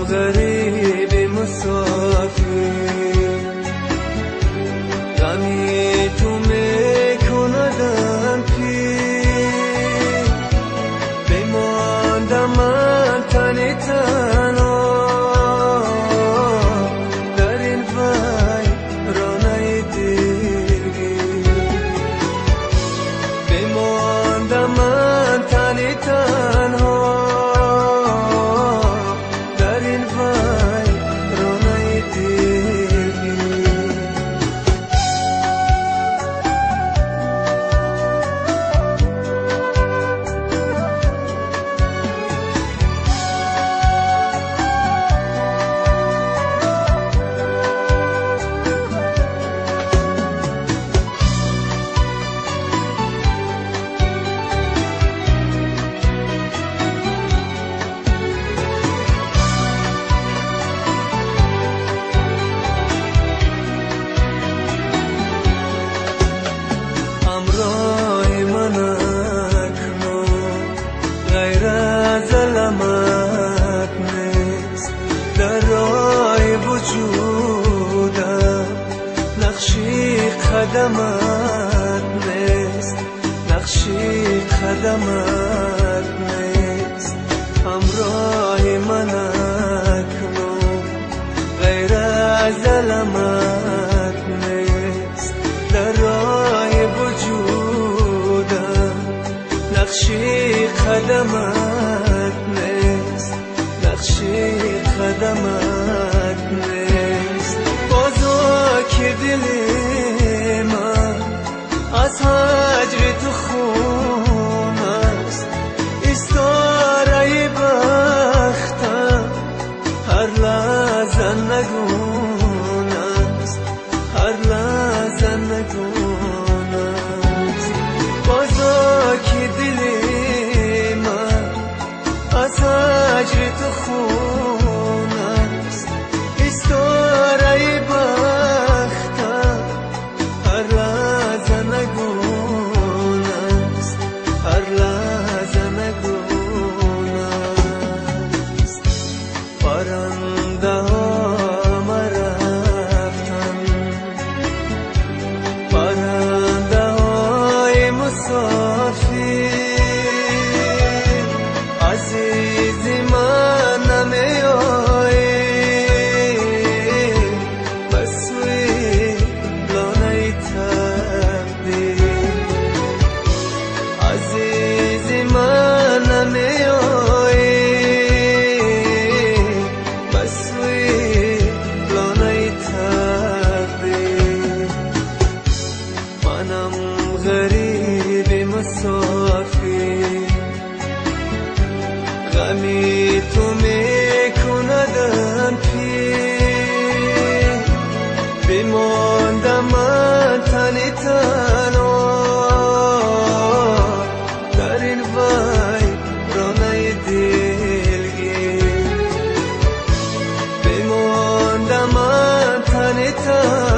غریب مسافر غمی تو میکندم پیر بماندم من تنی تنها در این ویرانه دلگیر بماندم من تنی تنها علامت نیست در راه وجودم نقشی قدمت نیست نقشی قدمت نیست همراه من اکنون غیر از علامت نیست در راه وجودم نقشی قدمت نیست نقشی قدمت نیست بازا که دل من از هجر تو خون است استاره بختم هر لحظه نگون است هر لحظه نگون است بازا که دل من از هجر تو خون است استاره بختم هر لحظه نگون است هر لحظه نگون است پرنده ها رفتن پرنده های مسافر عزیز من نمیایی بسوی لانه تقدیر عزیز من نمیایی بسوی لانه تقدیر منم غریب مسافر غمی تو میکندم پیر بماندم من تنی تنها در این ویرانه دلگیر بماندم من تنی تنها